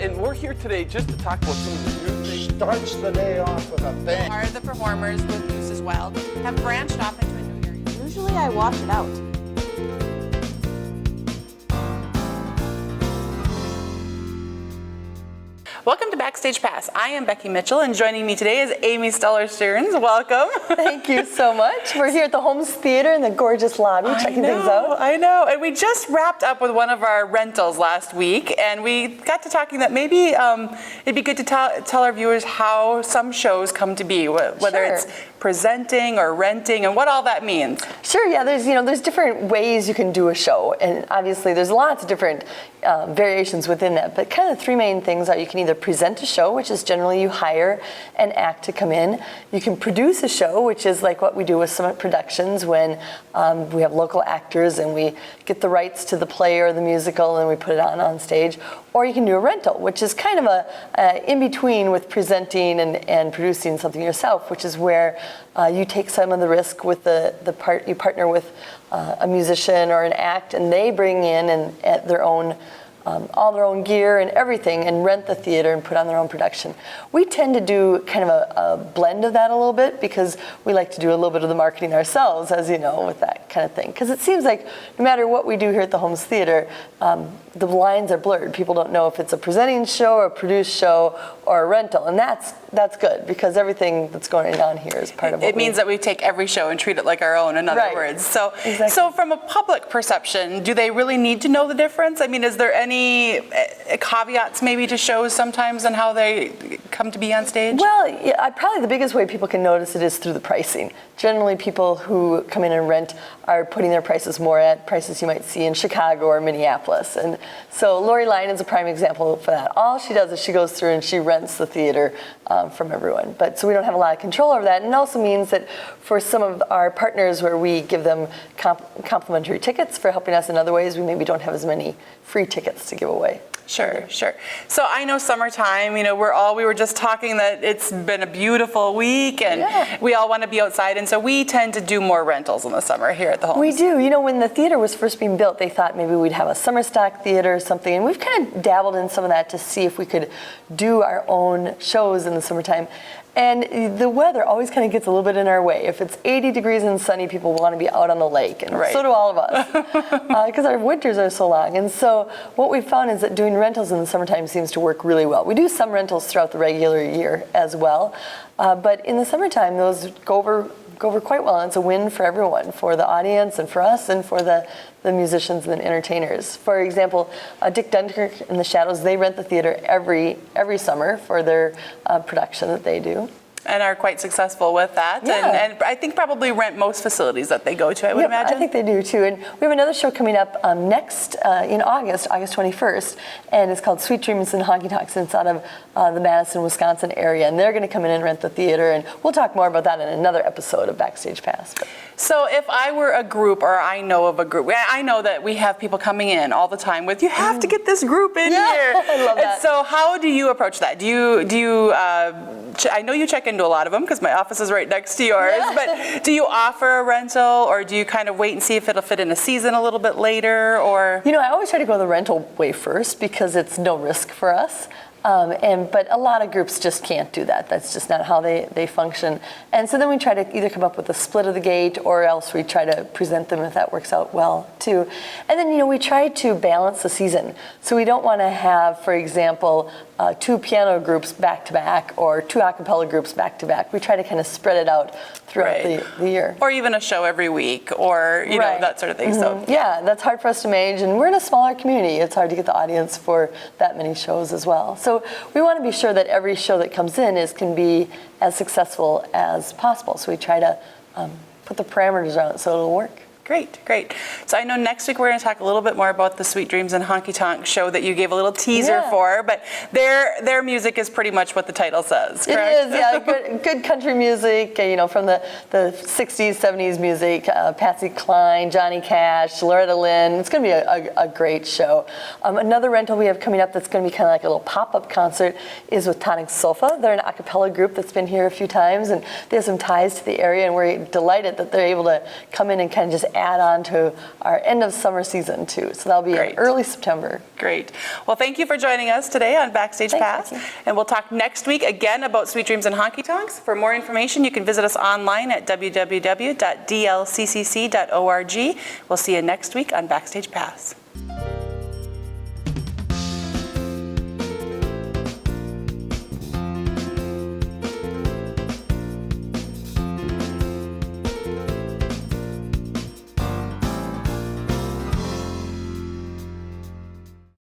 and we're here today just to talk about some of the new things. Starts the day off with a bang. Are the performers with Goose as well have branched off into a new area? Usually I wash it out. Welcome to Backstage Pass. I am Becky Mitchell, and joining me today is Amy Steller-Stearns. Welcome. Thank you so much. We're here at the Holmes Theater in the gorgeous lobby checking things out. I know. And we just wrapped up with one of our rentals last week, and we got to talking that maybe it'd be good to tell our viewers how some shows come to be, whether it's presenting or renting and what all that means. Sure, yeah, there's different ways you can do a show, and obviously there's lots of different variations within that, but kind of three main things are you can either present a show, which is generally you hire an act to come in. You can produce a show, which is like what we do with Summit Productions when we have local actors and we get the rights to the play or the musical and we put it on stage. Or you can do a rental, which is kind of a in-between with presenting and producing something yourself, which is where you take some of the risk with you partner with a musician or an act, and they bring in and their own all their own gear and everything and rent the theater and put on their own production. We tend to do kind of a blend of that a little bit because we like to do a little bit of the marketing ourselves, as you know, with that kind of thing. Because it seems like no matter what we do here at the Holmes Theater, the lines are blurred. People don't know if it's a presenting show or a produced show or a rental, and that's good because everything that's going on here is part of it. It means that we take every show and treat it like our own, in other words. So, exactly. So from a public perception, do they really need to know the difference? I mean, is there any caveats maybe to shows sometimes and how they come to be on stage? Well, yeah, probably the biggest way people can notice it is through the pricing. Generally, people who come in and rent are putting their prices more at prices you might see in Chicago or Minneapolis. And so Lori Lyon is a prime example for that. All she does is she goes through and she rents the theater from everyone. But so we don't have a lot of control over that. And it also means that for some of our partners where we give them complimentary tickets for helping us in other ways, we maybe don't have as many free tickets to give away. Sure. So I know summertime, we were just talking that it's been a beautiful week and we all want to be outside, and so we tend to do more rentals in the summer here at the Holmes. We do. When the theater was first being built, they thought maybe we'd have a summer stock theater or something, and we've kind of dabbled in some of that to see if we could do our own shows in the summertime. And the weather always kind of gets a little bit in our way. If it's 80 degrees and sunny, people want to be out on the lake, and so do all of us, because our winters are so long. And so what we've found is that doing rentals in the summertime seems to work really well. We do some rentals throughout the regular year as well, but in the summertime, those go over quite well, and it's a win for everyone, for the audience and for us and for the musicians and the entertainers. For example, Dick Dunkirk and the Shadows, they rent the theater every summer for their production that they do. And are quite successful with that. Yeah. And I think probably rent most facilities that they go to, I would imagine. I think they do too. And we have another show coming up next in August 21st, and it's called Sweet Dreams and Honky Tonks, and it's out of the Madison, Wisconsin area, and they're going to come in and rent the theater, and we'll talk more about that in another episode of Backstage Pass. So if I were a group, or I know of a group, I know that we have people coming in all the time with, you have to get this group in here. I love that. And so how do you approach that? Do you I know you check into a lot of them because my office is right next to yours, but do you offer a rental, or do you kind of wait and see if it'll fit in a season a little bit later, or? I always try to go the rental way first because it's no risk for us. But a lot of groups just can't do that. That's just not how they function. And so then we try to either come up with a split of the gate, or else we try to present them if that works out well too. And then we try to balance the season. So we don't want to have, for example, two piano groups back to back or two a cappella groups back to back. We try to kind of spread it out throughout the year. Or even a show every week, or you know, that sort of thing. So yeah, that's hard for us to manage, and we're in a smaller community. It's hard to get the audience for that many shows as well. So we want to be sure that every show that comes in can be as successful as possible. So we try to put the parameters around it so it'll work. Great. So I know next week we're going to talk a little bit more about the Sweet Dreams and Honky Tonk show that you gave a little teaser for, but their music is pretty much what the title says, correct? It is, yeah, good country music, from the 60s, 70s music, Patsy Cline, Johnny Cash, Loretta Lynn. It's going to be a great show. Another rental we have coming up that's going to be kind of like a little pop-up concert is with Tonic Sofa. They're an a cappella group that's been here a few times, and they have some ties to the area, and we're delighted that they're able to come in and kind of just add on to our end of summer season too. So that'll be Great. in early September. Great. Well, thank you for joining us today on Backstage Thanks, Pass. Becky. And we'll talk next week again about Sweet Dreams and Honky Tonks. For more information, you can visit us online at www.dlccc.org. We'll see you next week on Backstage Pass.